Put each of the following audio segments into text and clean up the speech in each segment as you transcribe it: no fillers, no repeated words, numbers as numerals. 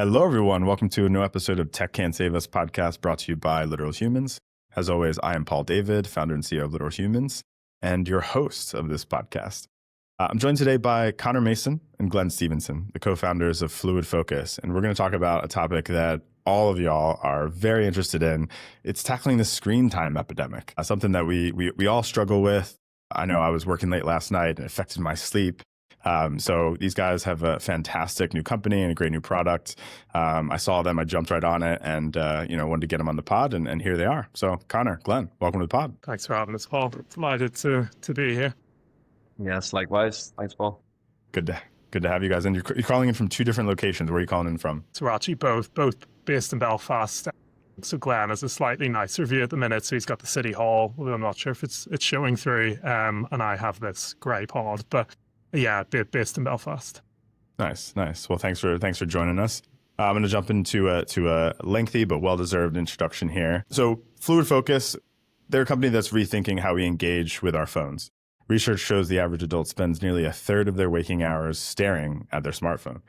Hello, everyone. Welcome to a new episode of Tech Can't Save Us podcast brought to you by Literal Humans. As always, I am Paul David, founder and CEO of Literal Humans, and your host of this podcast. I'm joined today by Connor Mason and Glenn Stephenson, the co-founders of Fluid Focus, and we're going to talk about a topic that all of y'all are very interested in. It's tackling the screen time epidemic, something that we all struggle with. I know I was working late last night and it affected my sleep. So these guys have a fantastic new company and a great new product. I saw them, I jumped right on it and, wanted to get them on the pod and here they are. So Connor, Glenn, welcome to the pod. Thanks for having us, Paul. Delighted to be here. Yes, likewise. Thanks, Paul. Good to have you guys. And you're calling in from two different locations. Where are you calling in from? So we're actually both based in Belfast. So Glenn has a slightly nicer view at the minute. So he's got the city hall, although I'm not sure if it's showing through. And I have this grey pod, but yeah, based in Belfast. Nice. Well, thanks for joining us. I'm going to jump into a lengthy but well-deserved introduction here. So Fluid Focus, they're a company that's rethinking how we engage with our phones. Research shows the average adult spends nearly a third of their waking hours staring at their smartphone.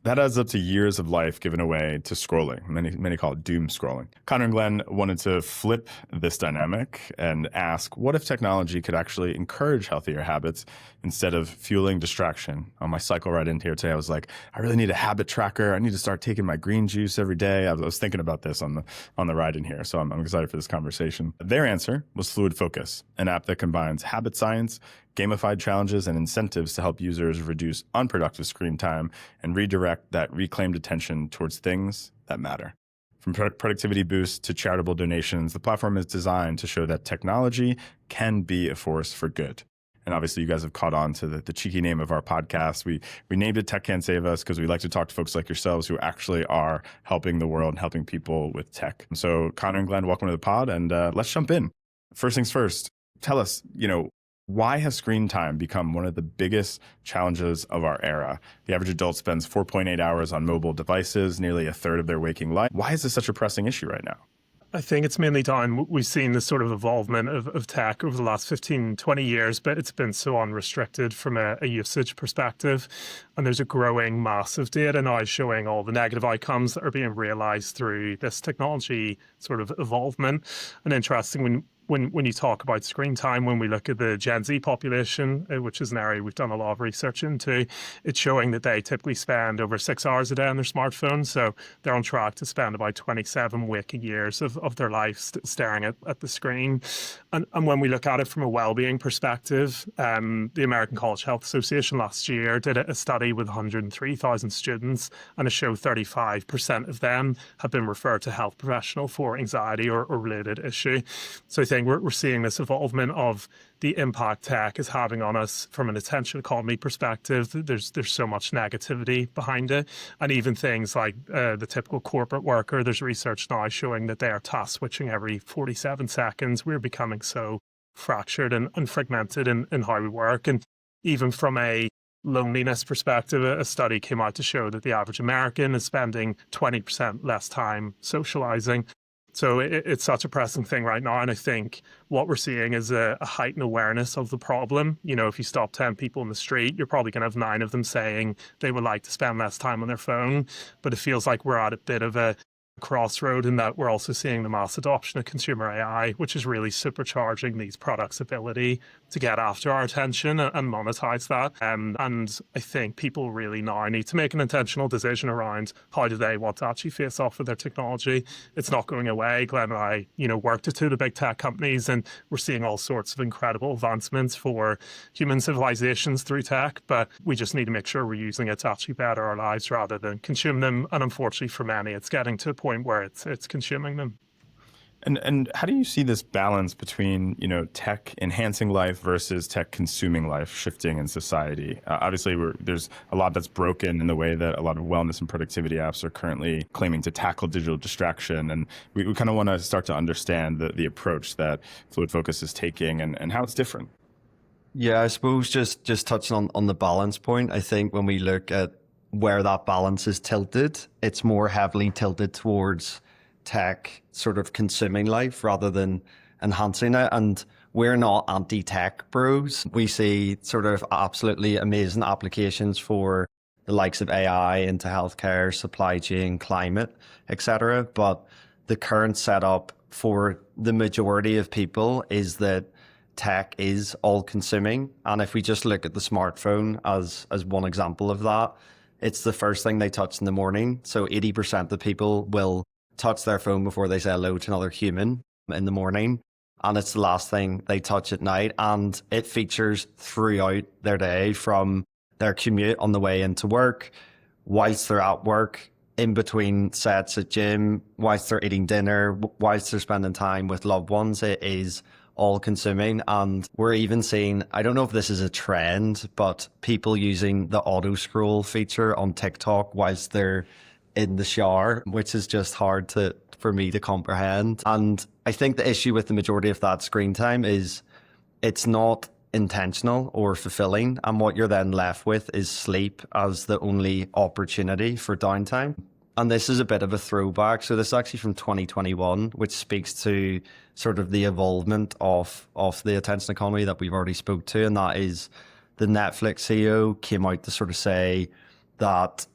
That adds up to years of life given away to scrolling. Many call it doom scrolling. Connor and Glenn wanted to flip this dynamic and ask, what if technology could actually encourage healthier habits instead of fueling distraction? On my cycle ride in here today, I was like, I really need a habit tracker. I need to start taking my green juice every day. I was thinking about this on the ride in here, so I'm excited for this conversation. Their answer was Fluid Focus, an app that combines habit science, gamified challenges, and incentives to help users reduce unproductive screen time and redirect that reclaimed attention towards things that matter. From productivity boosts to charitable donations, the platform is designed to show that technology can be a force for good. And obviously, you guys have caught on to the cheeky name of our podcast. We named it Tech Can't Save Us because we like to talk to folks like yourselves who actually are helping the world and helping people with tech. So Connor and Glenn, welcome to the pod, and let's jump in. First things first, tell us, why has screen time become one of the biggest challenges of our era? The average adult spends 4.8 hours on mobile devices, nearly a third of their waking life. Why is this such a pressing issue right now? I think it's mainly down, we've seen this sort of evolvement of tech over the last 15, 20 years, but it's been so unrestricted from a usage perspective. And there's a growing mass of data now showing all the negative outcomes that are being realized through this technology sort of evolvement. And interesting, when you talk about screen time, when we look at the Gen Z population, which is an area we've done a lot of research into, it's showing that they typically spend over 6 hours a day on their smartphones. So they're on track to spend about 27 waking years of their life staring at the screen. And when we look at it from a well-being perspective, the American College Health Association last year did a study with 103,000 students, and it showed 35% of them have been referred to a health professional for anxiety or related issue. So I think we're seeing this evolvement of the impact tech is having on us from an attention economy perspective. There's so much negativity behind it. And even things like the typical corporate worker, there's research now showing that they are task switching every 47 seconds. We're becoming so fractured and fragmented in how we work. And even from a loneliness perspective, a study came out to show that the average American is spending 20% less time socializing. So it's such a pressing thing right now. And I think what we're seeing is a heightened awareness of the problem. If you stop 10 people in the street, you're probably going to have 9 of them saying they would like to spend less time on their phone. But it feels like we're at a bit of a crossroad in that we're also seeing the mass adoption of consumer AI, which is really supercharging these products' ability to get after our attention and monetize that. And I think people really now need to make an intentional decision around how do they want to actually face off with their technology. It's not going away. Glenn and I, worked at 2 of the big tech companies, and we're seeing all sorts of incredible advancements for human civilizations through tech, but we just need to make sure we're using it to actually better our lives rather than consume them. And unfortunately for many, it's getting to a point where it's consuming them. And how do you see this balance between, tech enhancing life versus tech consuming life shifting in society? Obviously, there's a lot that's broken in the way that a lot of wellness and productivity apps are currently claiming to tackle digital distraction. And we kind of want to start to understand the approach that Fluid Focus is taking and how it's different. Yeah, I suppose just touching on the balance point, I think when we look at where that balance is tilted, it's more heavily tilted towards tech sort of consuming life rather than enhancing it. And we're not anti-tech bros. We see sort of absolutely amazing applications for the likes of AI into healthcare, supply chain, climate, etc. But the current setup for the majority of people is that tech is all consuming. And if we just look at the smartphone as one example of that, it's the first thing they touch in the morning. So 80% of people will touch their phone before they say hello to another human in the morning. And it's the last thing they touch at night. And it features throughout their day, from their commute on the way into work, whilst they're at work, in between sets at gym, whilst they're eating dinner, whilst they're spending time with loved ones. It is all consuming. And we're even seeing, I don't know if this is a trend, but people using the auto scroll feature on TikTok whilst they're in the shower, which is just hard for me to comprehend. And I think the issue with the majority of that screen time is it's not intentional or fulfilling. And what you're then left with is sleep as the only opportunity for downtime. And this is a bit of a throwback. So this is actually from 2021, which speaks to sort of the evolvement of the attention economy that we've already spoke to. And that is the Netflix CEO came out to sort of say that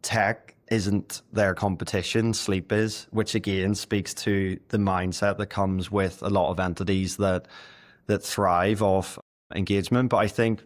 tech isn't their competition, sleep is, which again speaks to the mindset that comes with a lot of entities that thrive off engagement. But I think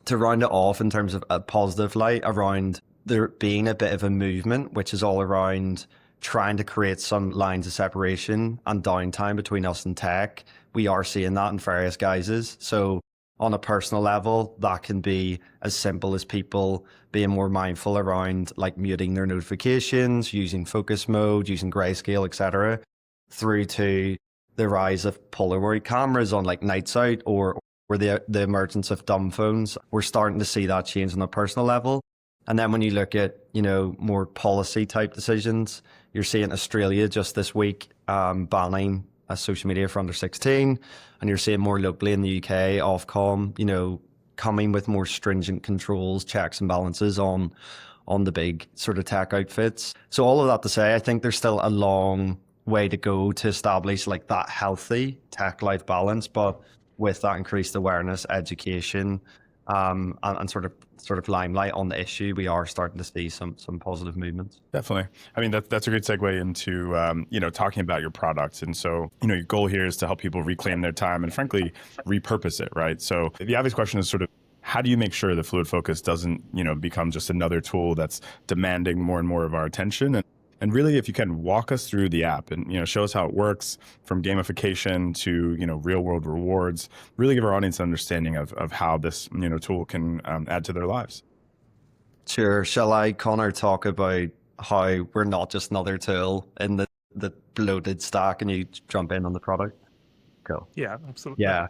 to round it off in terms of a positive light around there being a bit of a movement, which is all around trying to create some lines of separation and downtime between us and tech. We are seeing that in various guises. So on a personal level, that can be as simple as people being more mindful around like muting their notifications, using focus mode, using grayscale, etc., through to the rise of Polaroid cameras on like nights out or the emergence of dumb phones. We're starting to see that change on a personal level. And then when you look at, more policy type decisions, you're seeing Australia just this week banning social media for under 16. And you're seeing more locally in the UK, Ofcom, coming with more stringent controls, checks and balances on the big sort of tech outfits. So all of that to say, I think there's still a long way to go to establish like that healthy tech life balance, but with that increased awareness, education, and sort of limelight on the issue, we are starting to see some positive movements. Definitely. I mean, that's a great segue into, talking about your products. And so, your goal here is to help people reclaim their time and frankly, repurpose it, right? So the obvious question is sort of, how do you make sure that Fluid Focus doesn't, become just another tool that's demanding more and more of our attention? And really, if you can walk us through the app and, show us how it works from gamification to, real world rewards, really give our audience an understanding of how this, tool can add to their lives. Sure. Shall I, Connor, talk about how we're not just another tool in the bloated stack and you jump in on the product? Cool. Yeah, absolutely. Yeah.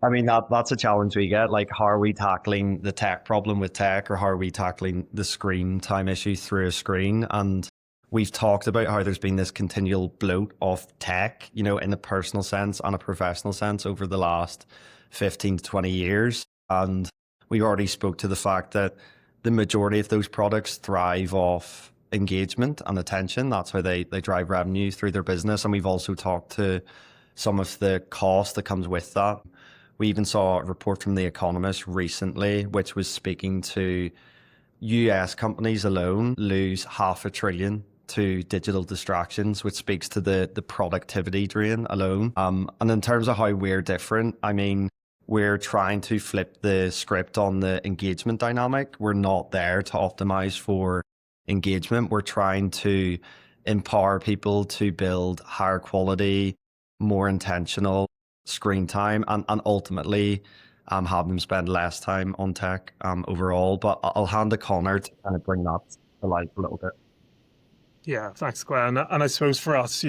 I mean, that's a challenge we get. Like, how are we tackling the tech problem with tech, or how are we tackling the screen time issue through a screen? And we've talked about how there's been this continual bloat of tech, in a personal sense and a professional sense over the last 15 to 20 years. And we already spoke to the fact that the majority of those products thrive off engagement and attention. That's how they drive revenue through their business. And we've also talked to some of the cost that comes with that. We even saw a report from The Economist recently, which was speaking to US companies alone lose $500 billion to digital distractions, which speaks to the productivity drain alone. And in terms of how we're different, I mean, we're trying to flip the script on the engagement dynamic. We're not there to optimize for engagement. We're trying to empower people to build higher quality, more intentional screen time and ultimately have them spend less time on tech overall. But I'll hand to Connor to kind of bring that to life a little bit. Yeah, thanks, Glenn. And I suppose for us,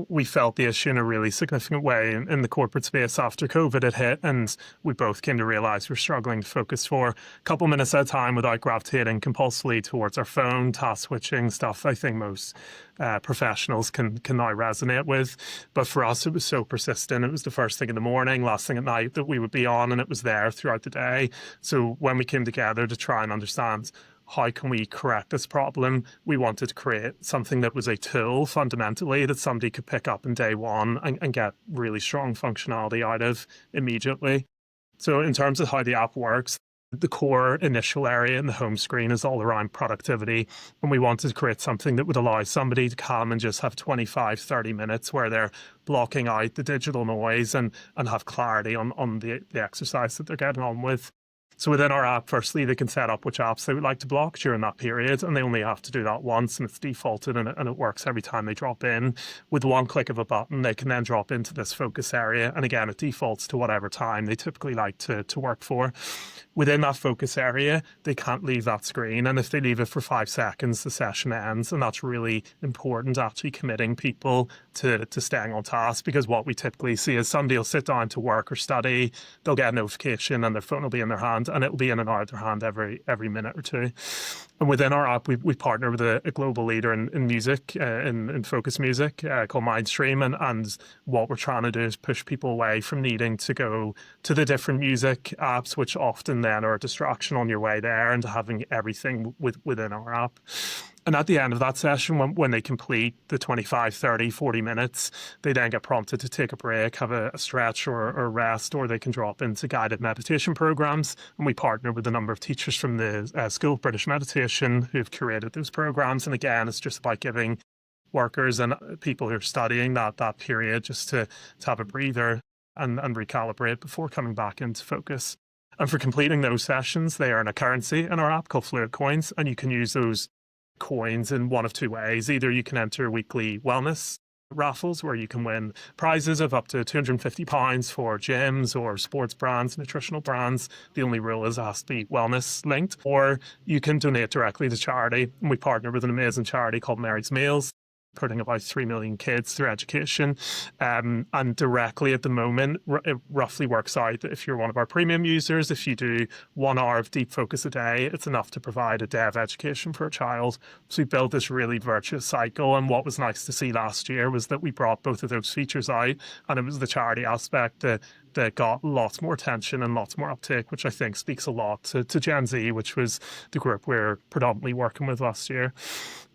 we felt the issue in a really significant way in the corporate space after COVID had hit, and we both came to realize we're struggling to focus for a couple minutes at a time without gravitating compulsively towards our phone, task switching, stuff I think most professionals can now resonate with. But for us, it was so persistent. It was the first thing in the morning, last thing at night that we would be on, and it was there throughout the day. So when we came together to try and understand how can we correct this problem, we wanted to create something that was a tool fundamentally that somebody could pick up in day one and get really strong functionality out of immediately. So in terms of how the app works, The core initial area in the home screen is all around productivity. And we wanted to create something that would allow somebody to come and just have 25, 30 minutes where they're blocking out the digital noise and have clarity on the exercise that they're getting on with. So within our app, firstly, they can set up which apps they would like to block during that period, and they only have to do that once, and it's defaulted, and it works every time they drop in. With one click of a button, they can then drop into this focus area, and again, it defaults to whatever time they typically like to work for. Within that focus area, they can't leave that screen, and if they leave it for 5 seconds, the session ends, and that's really important, actually committing people to staying on task, because what we typically see is somebody will sit down to work or study, they'll get a notification, and their phone will be in their hand, and it'll be in and out of their hand every minute or two. And within our app, we partner with a global leader in music, in focus music, called Mindstream. And what we're trying to do is push people away from needing to go to the different music apps, which often then are a distraction on your way there, and to having everything within our app. And at the end of that session, when they complete the 25, 30, 40 minutes, they then get prompted to take a break, have a stretch or rest, or they can drop into guided meditation programs. And we partner with a number of teachers from the School of British Meditation who've curated those programs. And again, it's just about giving workers and people who are studying that period just to have a breather and recalibrate before coming back into focus. And for completing those sessions, they earn a currency in our app called Fluid Coins, and you can use those coins in one of two ways. Either you can enter weekly wellness raffles where you can win prizes of up to £250 for gyms or sports brands, nutritional brands. The only rule is it has to be wellness linked. Or you can donate directly to charity. And we partner with an amazing charity called Mary's Meals, putting about 3 million kids through education. And directly at the moment, it roughly works out that if you're one of our premium users, if you do 1 hour of deep focus a day, it's enough to provide a day of education for a child. So we built this really virtuous cycle. And what was nice to see last year was that we brought both of those features out, and it was the charity aspect that got lots more attention and lots more uptake, which I think speaks a lot to Gen Z, which was the group we're predominantly working with last year.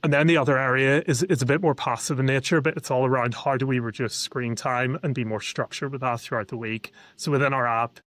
And then the other area is a bit more passive in nature, but it's all around how do we reduce screen time and be more structured with that throughout the week. So within our app,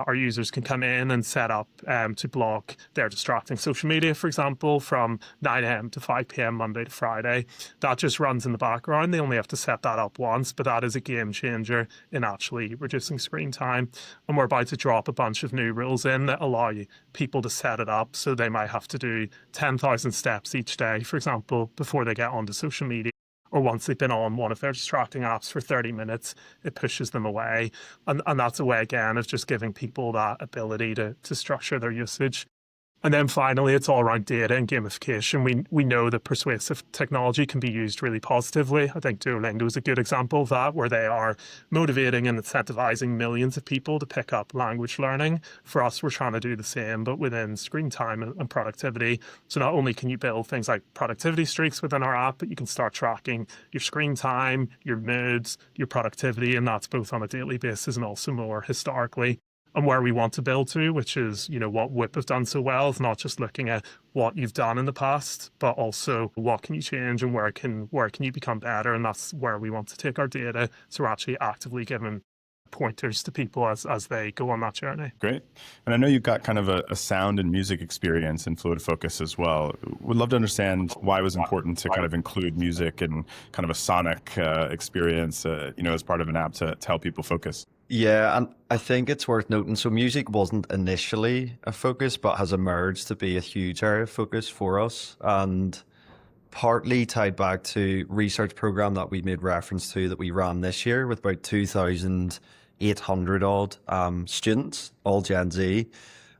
our users can come in and set up to block their distracting social media, for example, from 9 a.m. to 5 p.m. Monday to Friday. That just runs in the background. They only have to set that up once, but that is a game changer in actually reducing screen time. And we're about to drop a bunch of new rules in that allow people to set it up. So they might have to do 10,000 steps each day, for example, before they get onto social media. Or once they've been on one of their distracting apps for 30 minutes, it pushes them away. And that's a way, again, of just giving people that ability to structure their usage. And then finally, it's all around data and gamification. We know that persuasive technology can be used really positively. I think Duolingo is a good example of that, where they are motivating and incentivizing millions of people to pick up language learning. For us, we're trying to do the same, but within screen time and productivity. So not only can you build things like productivity streaks within our app, but you can start tracking your screen time, your moods, your productivity, and that's both on a daily basis and also more historically. And where we want to build to, which is, what Whip have done so well, is not just looking at what you've done in the past, but also what can you change and where can you become better. And that's where we want to take our data. So we're actually actively giving pointers to people as they go on that journey. Great. And I know you've got kind of a sound and music experience in Fluid Focus as well. Would love to understand why it was important to kind of include music and kind of a sonic experience, as part of an app to help people focus. Yeah, and I think it's worth noting, so music wasn't initially a focus, but has emerged to be a huge area of focus for us, and partly tied back to research program that we made reference to that we ran this year with about 2,800 odd students, all Gen Z.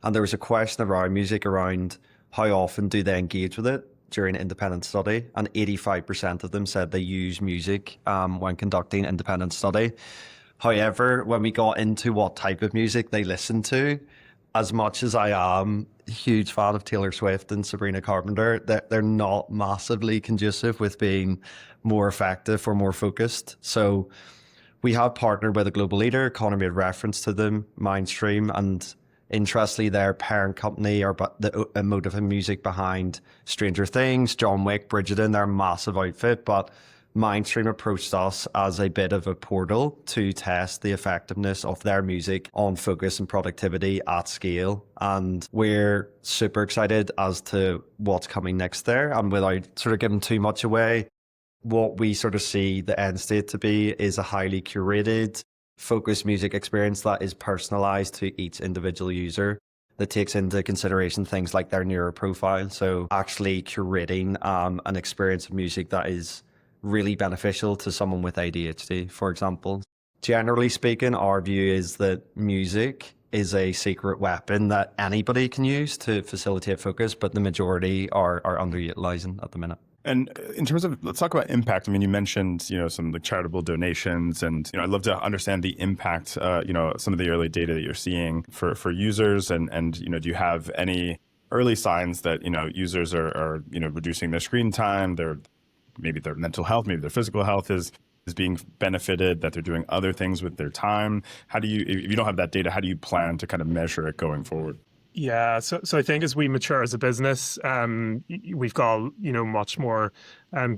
And there was a question around music, around how often do they engage with it during independent study, and 85% of them said they use music when conducting independent study. However, when we got into what type of music they listen to, as much as I am a huge fan of Taylor Swift and Sabrina Carpenter, they're not massively conducive with being more effective or more focused. So we have partnered with a global leader. Connor made reference to them, Mindstream, and interestingly, their parent company are the emotive and music behind Stranger Things, John Wick, Bridgerton. They're a massive outfit, but Mindstream approached us as a bit of a portal to test the effectiveness of their music on focus and productivity at scale. And we're super excited as to what's coming next there. And without sort of giving too much away, what we sort of see the end state to be is a highly curated, focused music experience that is personalized to each individual user, that takes into consideration things like their neuroprofile. So actually curating an experience of music that is really beneficial to someone with ADHD, for example. Generally speaking, our view is that music is a secret weapon that anybody can use to facilitate focus, but the majority are underutilizing at the minute. And in terms of, let's talk about impact. I mean, you mentioned, some of the charitable donations, and, I'd love to understand the impact, some of the early data that you're seeing for users, and, do you have any early signs that, users are reducing their screen time, maybe their mental health, maybe their physical health is being benefited, that they're doing other things with their time? How do you, if you don't have that data, how do you plan to kind of measure it going forward? Yeah, so I think as we mature as a business, we've got much more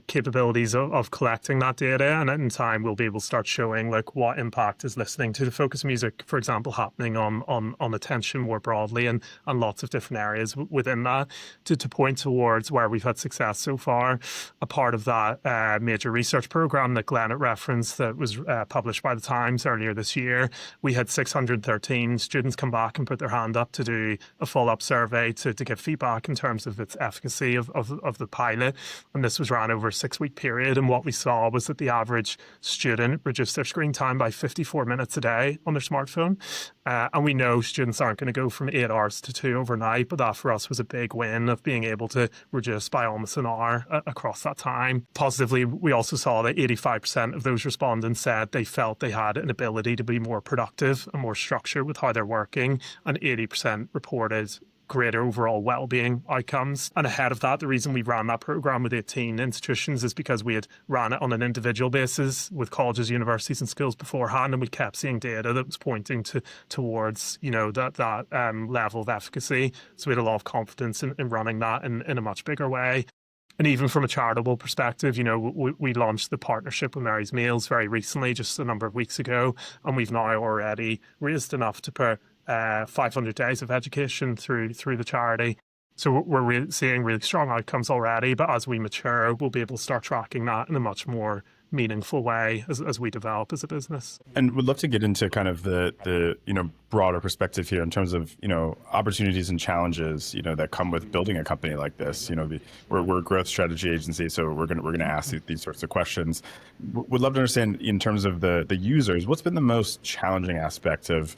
capabilities of collecting that data, and in time we'll be able to start showing like what impact is listening to the focus music, for example, happening on attention more broadly, and lots of different areas within that to point towards where we've had success so far. A part of that major research program that Glenn had referenced that was published by the Times earlier this year, we had 613 students come back and put their hand up to do a follow-up survey to give feedback in terms of its efficacy of the pilot. And this was ran over a 6-week period. And what we saw was that the average student reduced their screen time by 54 minutes a day on their smartphone. And we know students aren't going to go from 8 hours to 2 overnight, but that for us was a big win of being able to reduce by almost an hour across that time. Positively, we also saw that 85% of those respondents said they felt they had an ability to be more productive and more structured with how they're working, and 80% reported greater overall well-being outcomes. And ahead of that, the reason we ran that program with 18 institutions is because we had ran it on an individual basis with colleges, universities and schools beforehand, and we kept seeing data that was pointing towards that level of efficacy. So we had a lot of confidence in running that in a much bigger way. And even from a charitable perspective, we launched the partnership with Mary's Meals very recently, just a number of weeks ago, and we've now already raised enough to put 500 days of education through the charity. So we're seeing really strong outcomes already, but as we mature, we'll be able to start tracking that in a much more meaningful way as we develop as a business. And would love to get into kind of the broader perspective here in terms of opportunities and challenges that come with building a company like this. We're a growth strategy agency, so we're gonna ask these sorts of questions. Would love to understand in terms of the users, what's been the most challenging aspect of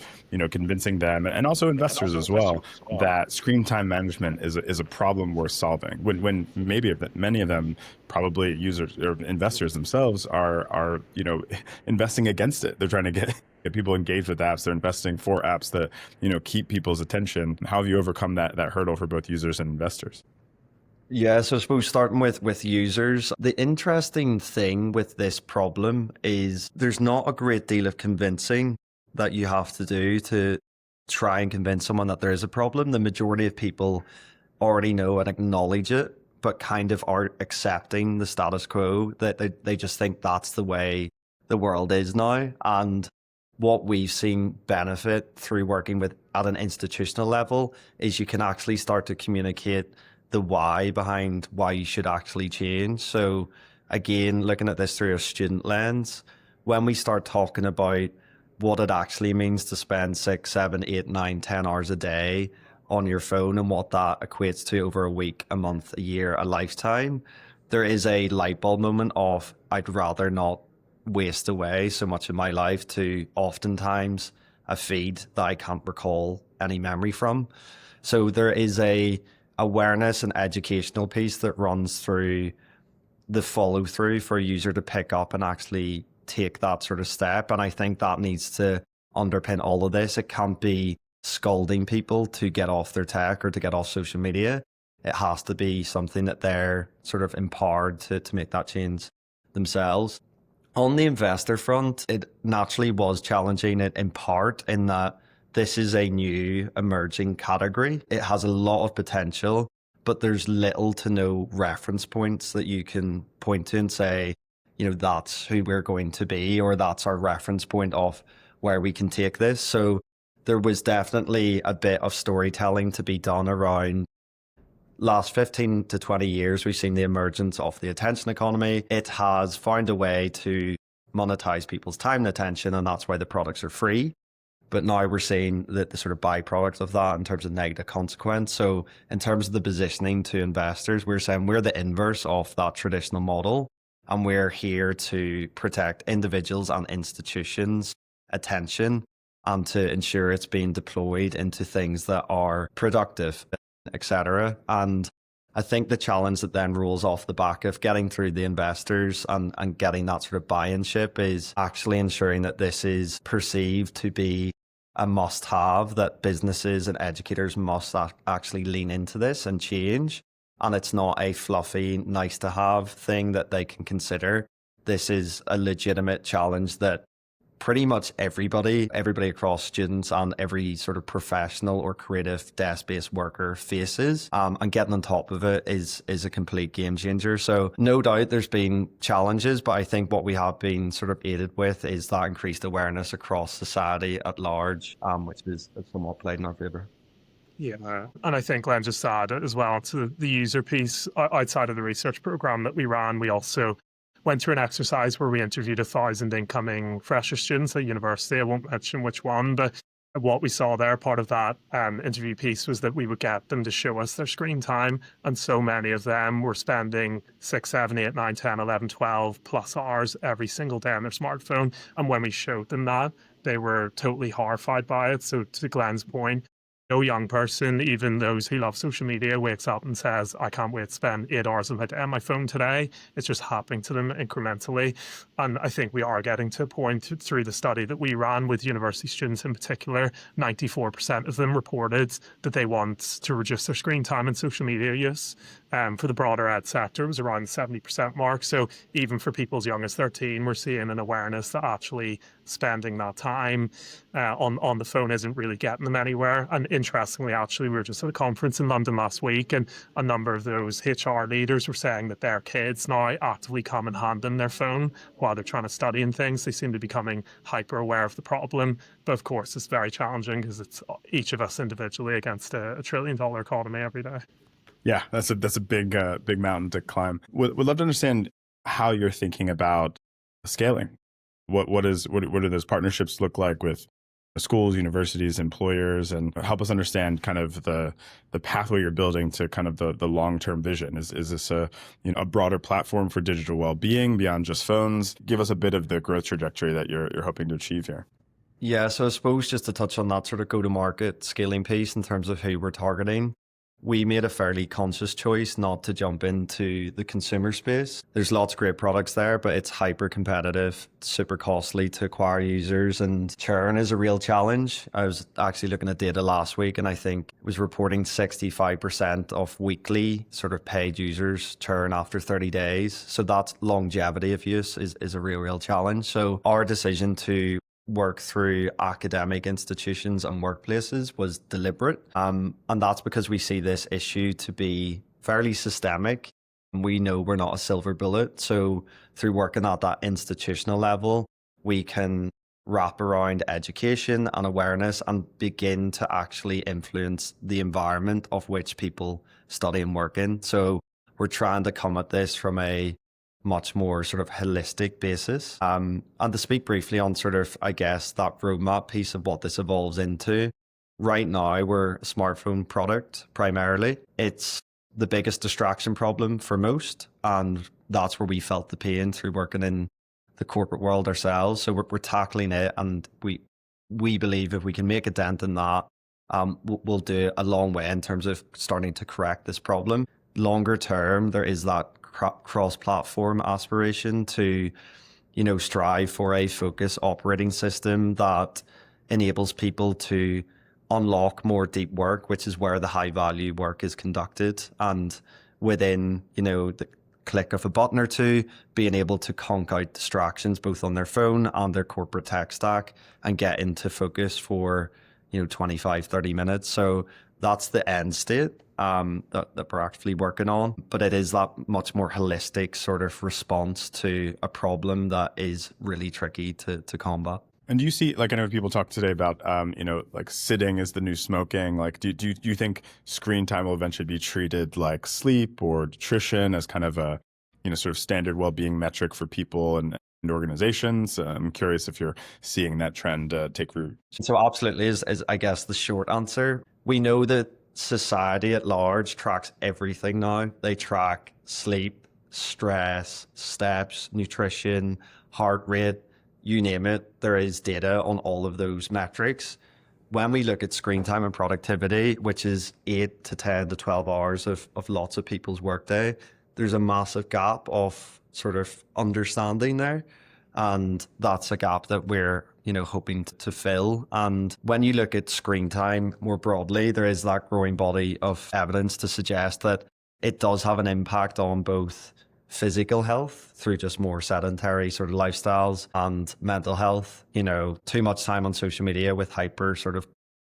convincing them, and also investors as well, that screen time management is a problem worth solving, when maybe many of them, probably users or investors themselves, are investing against it. They're trying to get people engaged with apps. They're investing for apps that keep people's attention. How have you overcome that hurdle for both users and investors? Yeah, so I suppose starting with users, the interesting thing with this problem is there's not a great deal of convincing that you have to do to try and convince someone that there is a problem. The majority of people already know and acknowledge it, but kind of are accepting the status quo, that they just think that's the way the world is now. And what we've seen benefit through working with at an institutional level is you can actually start to communicate the why behind why you should actually change. So again, looking at this through a student lens, when we start talking about what it actually means to spend 6, 7, 8, 9, 10 hours a day on your phone and what that equates to over a week, a month, a year, a lifetime, there is a light bulb moment of I'd rather not waste away so much of my life to oftentimes a feed that I can't recall any memory from. So there is a awareness and educational piece that runs through the follow through for a user to pick up and actually take that sort of step. And I think that needs to underpin all of this. It can't be scolding people to get off their tech or to get off social media. It has to be something that they're sort of empowered to make that change themselves. On the investor front, it naturally was challenging in part in that this is a new emerging category. It has a lot of potential, but there's little to no reference points that you can point to and say, that's who we're going to be, or that's our reference point of where we can take this. So there was definitely a bit of storytelling to be done around last 15 to 20 years. We've seen the emergence of the attention economy. It has found a way to monetize people's time and attention, and that's why the products are free. But now we're seeing that the sort of byproduct of that in terms of negative consequence. So in terms of the positioning to investors, we're saying we're the inverse of that traditional model. And we're here to protect individuals and institutions' attention and to ensure it's being deployed into things that are productive, etc. And I think the challenge that then rolls off the back of getting through the investors and getting that sort of buy-in-ship is actually ensuring that this is perceived to be a must-have, that businesses and educators must actually lean into this and change. And it's not a fluffy, nice-to-have thing that they can consider. This is a legitimate challenge that pretty much everybody across students and every sort of professional or creative desk-based worker faces. And getting on top of it is a complete game changer. So no doubt there's been challenges, but I think what we have been sort of aided with is that increased awareness across society at large, which is somewhat played in our favour. Yeah, and I think Glenn just added as well to the user piece. Outside of the research program that we ran, we also went through an exercise where we interviewed 1,000 incoming fresher students at university. I won't mention which one, but what we saw there, part of that interview piece, was that we would get them to show us their screen time. And so many of them were spending 6, 7, 8, 9, 10, 11, 12 plus hours every single day on their smartphone. And when we showed them that, they were totally horrified by it. So to Glenn's point, no young person, even those who love social media, wakes up and says, I can't wait to spend 8 hours of my day on my phone today. It's just happening to them incrementally. And I think we are getting to a point through the study that we ran with university students in particular, 94% of them reported that they want to reduce their screen time and social media use. For the broader ed sector, it was around the 70% mark. So even for people as young as 13, we're seeing an awareness that actually spending that time on the phone isn't really getting them anywhere. And interestingly, actually, we were just at a conference in London last week, and a number of those HR leaders were saying that their kids now actively come and hand them their phone while they're trying to study and things. They seem to be becoming hyper aware of the problem. But of course, it's very challenging because it's each of us individually against a $1 trillion economy every day. Yeah, that's a big mountain to climb. Would love to understand how you're thinking about scaling. What do those partnerships look like with schools, universities, employers, and help us understand kind of the pathway you're building to kind of the long-term vision. Is this a broader platform for digital well-being beyond just phones? Give us a bit of the growth trajectory that you're hoping to achieve here. Yeah, so I suppose just to touch on that sort of go-to-market scaling piece in terms of who we're targeting, we made a fairly conscious choice not to jump into the consumer space. There's lots of great products there, but it's hyper competitive, super costly to acquire users, and churn is a real challenge. I was actually looking at data last week, and I think it was reporting 65% of weekly sort of paid users churn after 30 days. So that's longevity of use is a real challenge. So our decision to work through academic institutions and workplaces was deliberate. And that's because we see this issue to be fairly systemic. We know we're not a silver bullet. So through working at that institutional level, we can wrap around education and awareness and begin to actually influence the environment of which people study and work in. So we're trying to come at this from a much more sort of holistic basis. And to speak briefly on sort of, I guess, that roadmap piece of what this evolves into. Right now, we're a smartphone product primarily. It's the biggest distraction problem for most. And that's where we felt the pain through working in the corporate world ourselves. So we're tackling it. And we believe if we can make a dent in that, we'll do a long way in terms of starting to correct this problem. Longer term, there is that cross-platform aspiration to, strive for a focused operating system that enables people to unlock more deep work, which is where the high-value work is conducted. And within, the click of a button or two, being able to conk out distractions both on their phone and their corporate tech stack and get into focus for, 25, 30 minutes. So that's the end state that we're actually working on. But it is that much more holistic sort of response to a problem that is really tricky to combat. And do you see, like, I know people talk today about, like sitting is the new smoking. Like, do you think screen time will eventually be treated like sleep or nutrition as kind of a, sort of standard well-being metric for people and organizations? I'm curious if you're seeing that trend take root. So absolutely is I guess the short answer. We know that society at large tracks everything now. They track sleep, stress, steps, nutrition, heart rate, you name it. There is data on all of those metrics. When we look at screen time and productivity, which is 8 to 10 to 12 hours of lots of people's workday, there's a massive gap of sort of understanding there. And that's a gap that we're, hoping to fill. And when you look at screen time more broadly, there is that growing body of evidence to suggest that it does have an impact on both physical health through just more sedentary sort of lifestyles and mental health. Too much time on social media with hyper sort of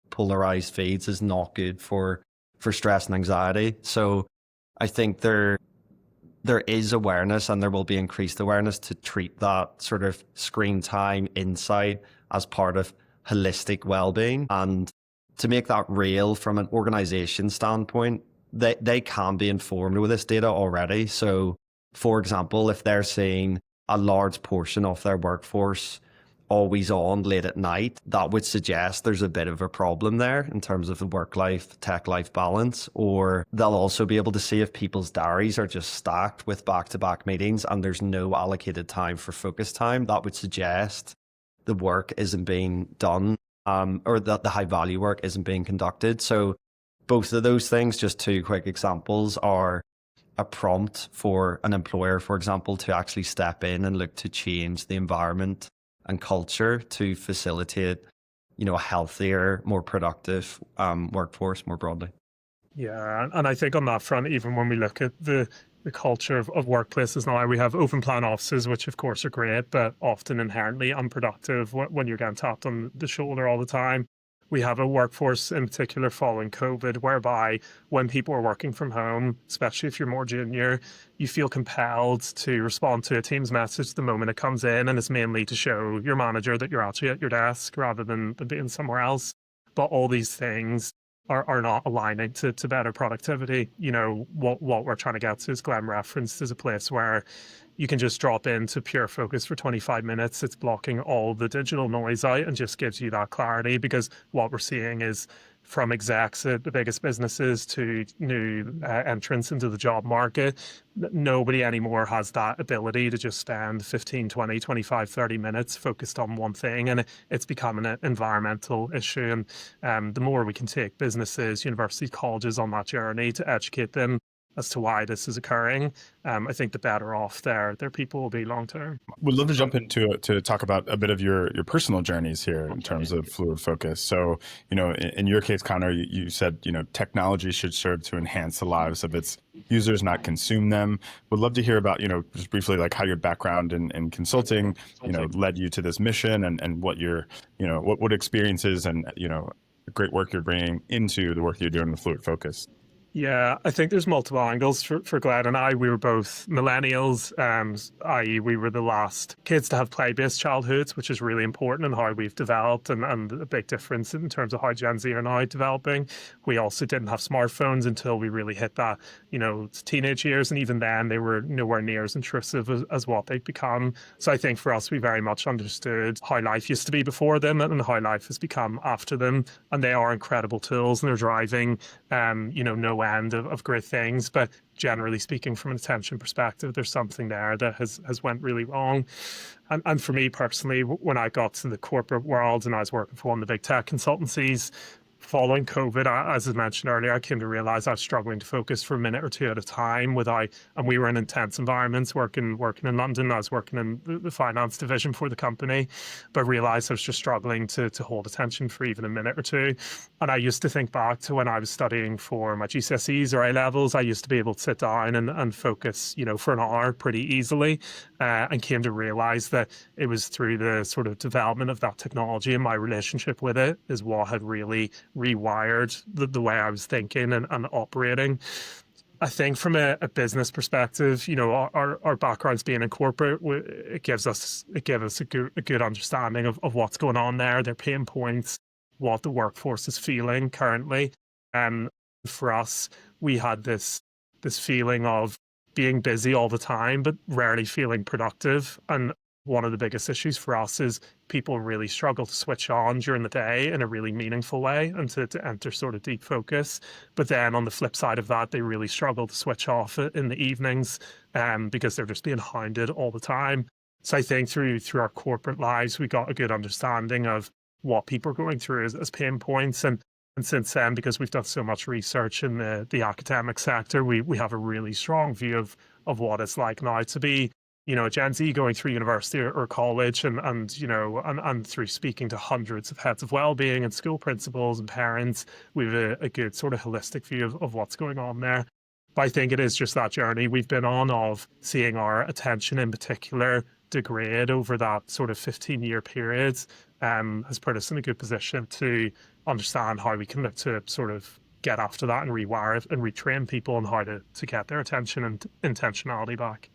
polarized feeds is not good for stress and anxiety. So I think there is awareness, and there will be increased awareness to treat that sort of screen time insight as part of holistic well-being. And to make that real from an organization standpoint, they can be informed with this data already. So for example, if they're seeing a large portion of their workforce always on late at night, that would suggest there's a bit of a problem there in terms of the work-life, tech-life balance. Or they'll also be able to see if people's diaries are just stacked with back-to-back meetings and there's no allocated time for focus time. That would suggest the work isn't being done, or that the high-value work isn't being conducted. So both of those things, just two quick examples, are a prompt for an employer, for example, to actually step in and look to change the environment and culture to facilitate, a healthier, more productive workforce more broadly. Yeah, and I think on that front, even when we look at the culture of workplaces now, we have open plan offices, which of course are great, but often inherently unproductive when you're getting tapped on the shoulder all the time. We have a workforce in particular following COVID, whereby when people are working from home, especially if you're more junior, you feel compelled to respond to a Teams message the moment it comes in, and it's mainly to show your manager that you're actually at your desk rather than being somewhere else. But all these things are not aligning to better productivity. What we're trying to get to, as Glenn referenced, is a place where you can just drop into pure focus for 25 minutes. It's blocking all the digital noise out and just gives you that clarity, because what we're seeing is, from execs at the biggest businesses to new entrants into the job market, nobody anymore has that ability to just spend 15, 20, 25, 30 minutes focused on one thing. And it's becoming an environmental issue. And the more we can take businesses, universities, colleges on that journey to educate them as to why this is occurring, I think the better off their people will be long term. Would love to jump into to talk about a bit of your personal journeys here in terms of fluid focus. So, in your case, Connor, you said, technology should serve to enhance the lives of its users, not consume them. Would love to hear about, just briefly, like how your background in consulting, led you to this mission, and what your, what experiences and, great work you're bringing into the work you're doing with fluid focus. Yeah, I think there's multiple angles for Glenn and I. We were both millennials, i.e. we were the last kids to have play-based childhoods, which is really important in how we've developed, and a big difference in terms of how Gen Z are now developing. We also didn't have smartphones until we really hit that, teenage years, and even then they were nowhere near as intrusive as what they've become. So I think for us, we very much understood how life used to be before them and how life has become after them, and they are incredible tools, and they're driving, no end of great things. But generally speaking, from an attention perspective, there's something there that has went really wrong. And for me personally, when I got to the corporate world and I was working for one of the big tech consultancies, following COVID, as I mentioned earlier, I came to realize I was struggling to focus for a minute or two at a time and we were in intense environments working in London. I was working in the finance division for the company, but realized I was just struggling to hold attention for even a minute or two. And I used to think back to when I was studying for my GCSEs or A levels. I used to be able to sit down and focus, for an hour pretty easily, and came to realize that it was through the sort of development of that technology and my relationship with it is what had really rewired the way I was thinking and operating. I think from a business perspective, our backgrounds being in corporate, it gave us a good understanding of what's going on there, their pain points, what the workforce is feeling currently. And for us, we had this feeling of being busy all the time, but rarely feeling productive. And one of the biggest issues for us is people really struggle to switch on during the day in a really meaningful way and to enter sort of deep focus. But then on the flip side of that, they really struggle to switch off in the evenings because they're just being hounded all the time. So I think through our corporate lives, we got a good understanding of what people are going through as pain points. And since then, because we've done so much research in the academic sector, we have a really strong view of what it's like now to be a Gen Z going through university or college and through speaking to hundreds of heads of well-being and school principals and parents, we have a good sort of holistic view of what's going on there. But I think it is just that journey we've been on of seeing our attention in particular degrade over that sort of 15-year period has put us in a good position to understand how we can look to sort of get after that and rewire it and retrain people on how to get their attention and intentionality back.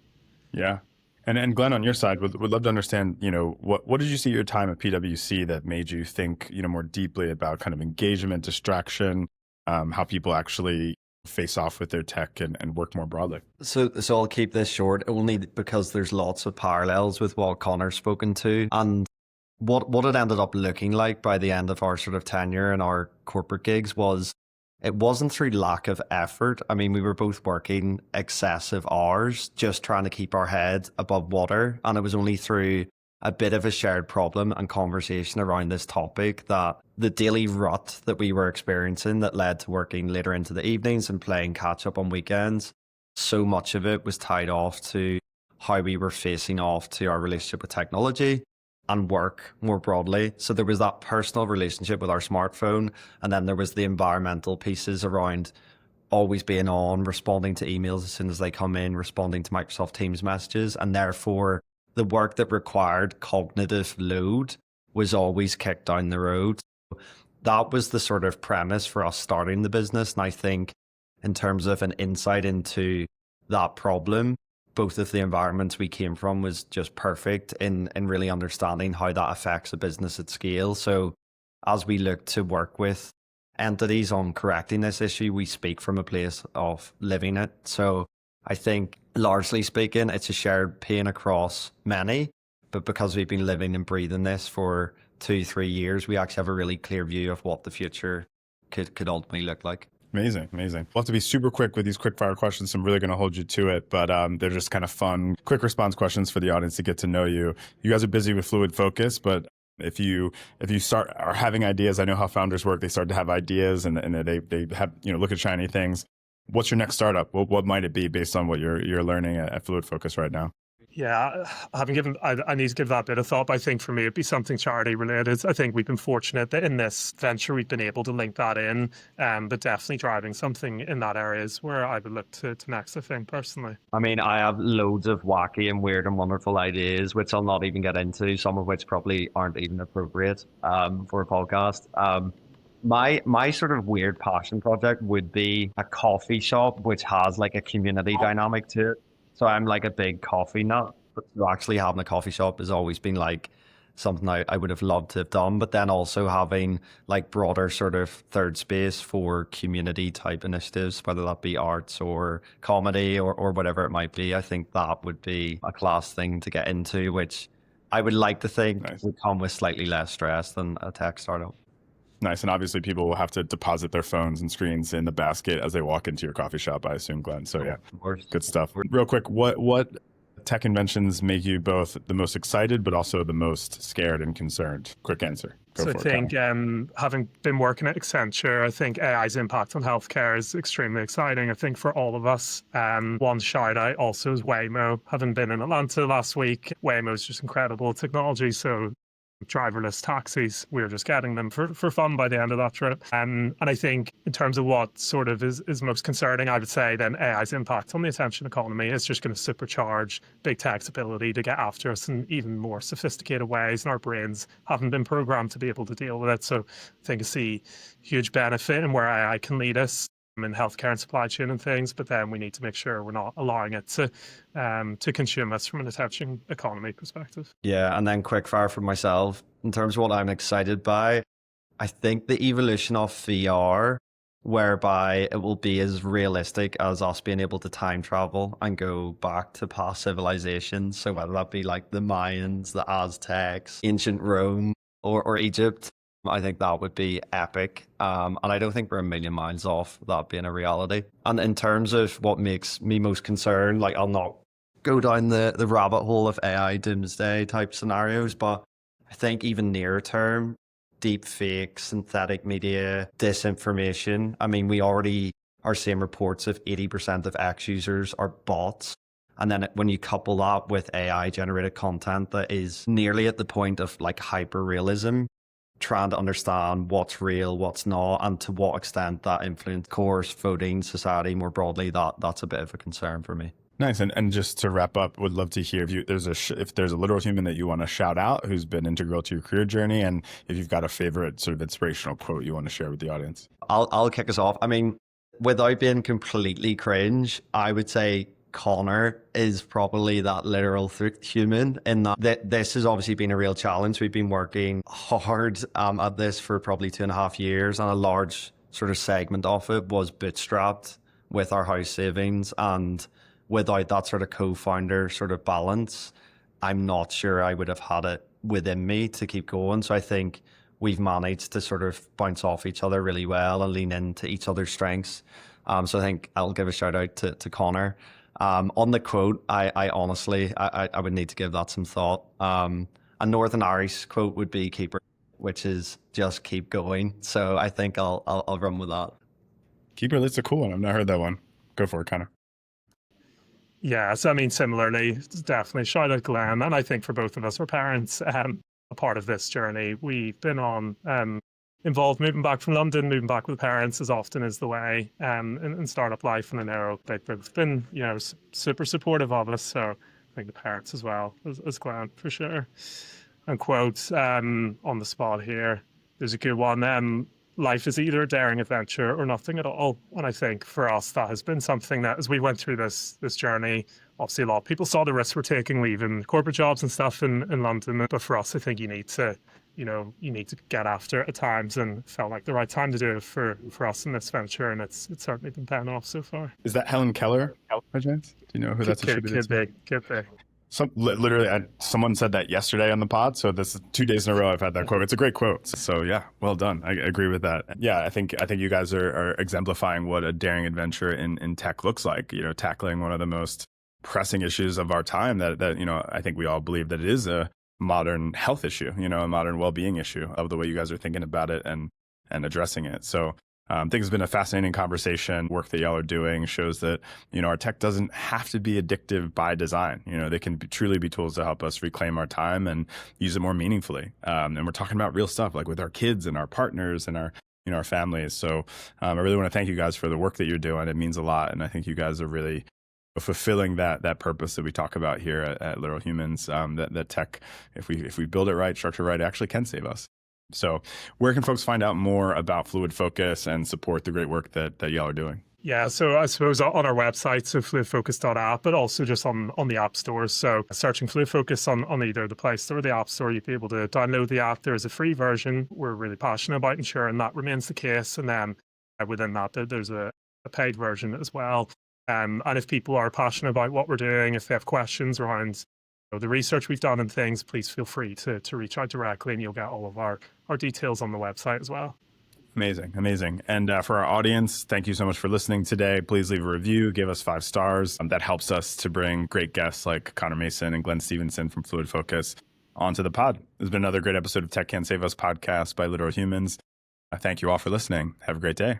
Yeah. And Glenn, on your side, would love to understand, what did you see at your time at PwC that made you think, more deeply about kind of engagement, distraction, how people actually face off with their tech and work more broadly? So I'll keep this short only because there's lots of parallels with what Connor's spoken to. And what it ended up looking like by the end of our sort of tenure in our corporate gigs was it wasn't through lack of effort. I mean, we were both working excessive hours, just trying to keep our head above water. And it was only through a bit of a shared problem and conversation around this topic that the daily rut that we were experiencing that led to working later into the evenings and playing catch up on weekends, so much of it was tied off to how we were facing off to our relationship with technology and work more broadly. So there was that personal relationship with our smartphone, and then there was the environmental pieces around always being on, responding to emails as soon as they come in, responding to Microsoft Teams messages, and therefore the work that required cognitive load was always kicked down the road. That was the sort of premise for us starting the business. And I think in terms of an insight into that problem, both of the environments we came from was just perfect in really understanding how that affects a business at scale. So as we look to work with entities on correcting this issue, we speak from a place of living it. So I think largely speaking, it's a shared pain across many, but because we've been living and breathing this for 2-3 years, we actually have a really clear view of what the future could ultimately look like. Amazing. We'll have to be super quick with these quick fire questions. So I'm really going to hold you to it, but they're just kind of fun, quick response questions for the audience to get to know you. You guys are busy with Fluid Focus, but if you start are having ideas, I know how founders work. They start to have ideas and they have, look at shiny things. What's your next startup? What might it be based on what you're learning at Fluid Focus right now? Yeah, I need to give that a bit of thought, but I think for me, it'd be something charity related. I think we've been fortunate that in this venture, we've been able to link that in, but definitely driving something in that area is where I would look to next, I think, personally. I mean, I have loads of wacky and weird and wonderful ideas, which I'll not even get into, some of which probably aren't even appropriate for a podcast. My sort of weird passion project would be a coffee shop which has like a community dynamic to it. So I'm like a big coffee nut, but actually having a coffee shop has always been like something I would have loved to have done. But then also having like broader sort of third space for community type initiatives, whether that be arts or comedy or whatever it might be. I think that would be a class thing to get into, which I would like to think would come with slightly less stress than a tech startup. Nice. And obviously people will have to deposit their phones and screens in the basket as they walk into your coffee shop, I assume, Glenn. So yeah, good stuff. Real quick, what what tech inventions make you both the most excited, but also the most scared and concerned? Quick answer. Go So I for it, think Connor. having been working at Accenture, I think AI's impact on healthcare is extremely exciting. I think for all of us, one shout out also is Waymo. Having been in Atlanta last week, Waymo is just incredible technology. So driverless taxis, we were just getting them for fun by the end of that trip. And I think in terms of what sort of is most concerning, I would say then AI's impact on the attention economy is just going to supercharge big tech's ability to get after us in even more sophisticated ways, and our brains haven't been programmed to be able to deal with it. So I think I see huge benefit in where AI can lead us in healthcare and supply chain and things, but then we need to make sure we're not allowing it to consume us from an attention economy perspective. Yeah, and then quick fire for myself in terms of what I'm excited by. I think the evolution of VR, whereby it will be as realistic as us being able to time travel and go back to past civilizations. So whether that be like the Mayans, the Aztecs, ancient Rome, or Egypt, I think that would be epic. And I don't think we're a million miles off that being a reality. And in terms of what makes me most concerned, like I'll not go down the rabbit hole of AI doomsday type scenarios, but I think even near term, deep fake, synthetic media, disinformation. I mean, we already are seeing reports of 80% of X users are bots. And then when you couple that with AI generated content that is nearly at the point of like hyper realism, trying to understand what's real, what's not, and to what extent that influence course, voting, society more broadly, that's a bit of a concern for me. Nice. And just to wrap up, would love to hear if there's a literal human that you want to shout out who's been integral to your career journey, and if you've got a favorite sort of inspirational quote you want to share with the audience. I'll kick us off. I mean, without being completely cringe, I would say Connor is probably that literal human in that this has obviously been a real challenge. We've been working hard at this for probably 2.5 years, and a large sort of segment of it was bootstrapped with our house savings. And without that sort of co-founder sort of balance, I'm not sure I would have had it within me to keep going. So I think we've managed to sort of bounce off each other really well and lean into each other's strengths. So I think I'll give a shout out to Connor. On the quote, I honestly, I would need to give that some thought. A Northern Irish quote would be keeper, which is just keep going. So I think I'll run with that. Keeper, that's a cool one. I've not heard that one. Go for it, Connor. Yeah, so I mean, similarly, definitely shout out Glenn. And I think for both of us, our parents, a part of this journey, we've been on involved moving back from London, moving back with parents as often as the way in startup life. And I know they've been, super supportive of us. So I think the parents as well as Glenn for sure. And quotes on the spot here. There's a good one. Life is either a daring adventure or nothing at all. And I think for us, that has been something that as we went through this journey, obviously a lot of people saw the risks we're taking leaving corporate jobs and stuff in London. But for us, I think you need to get after it at times, and it felt like the right time to do it for us in this venture. And it's certainly been paying off so far. Is that Helen Keller, by chance? Do you know who that's attributed to? Could be. Literally, someone said that yesterday on the pod. So this is 2 days in a row I've had that quote. It's a great quote. So yeah, well done. I agree with that. Yeah, I think you guys are exemplifying what a daring adventure in tech looks like. Tackling one of the most pressing issues of our time that I think we all believe that it is a modern health issue, a modern well-being issue, of the way you guys are thinking about it and addressing it. So I think it's been a fascinating conversation. Work that y'all are doing shows that, our tech doesn't have to be addictive by design. They can truly be tools to help us reclaim our time and use it more meaningfully. And we're talking about real stuff like with our kids and our partners and our families. So I really want to thank you guys for the work that you're doing. It means a lot. And I think you guys are really fulfilling that purpose that we talk about here at Literal Humans, that tech, if we build it right, structure right, it actually can save us. So where can folks find out more about Fluid Focus and support the great work that y'all are doing? Yeah, so I suppose on our website, so fluidfocus.app, but also just on the app stores. So searching Fluid Focus on either the Play Store or the App Store, you'd be able to download the app. There is a free version. We're really passionate about ensuring that remains the case. And then within that, there's a paid version as well. And if people are passionate about what we're doing, if they have questions around the research we've done and things, please feel free to reach out directly, and you'll get all of our details on the website as well. Amazing. Amazing. And for our audience, thank you so much for listening today. Please leave a review, give us 5 stars. That helps us to bring great guests like Connor Mason and Glenn Stephenson from Fluid Focus onto the pod. This has been another great episode of Tech Can't Save Us podcast by Literal Humans. Thank you all for listening. Have a great day.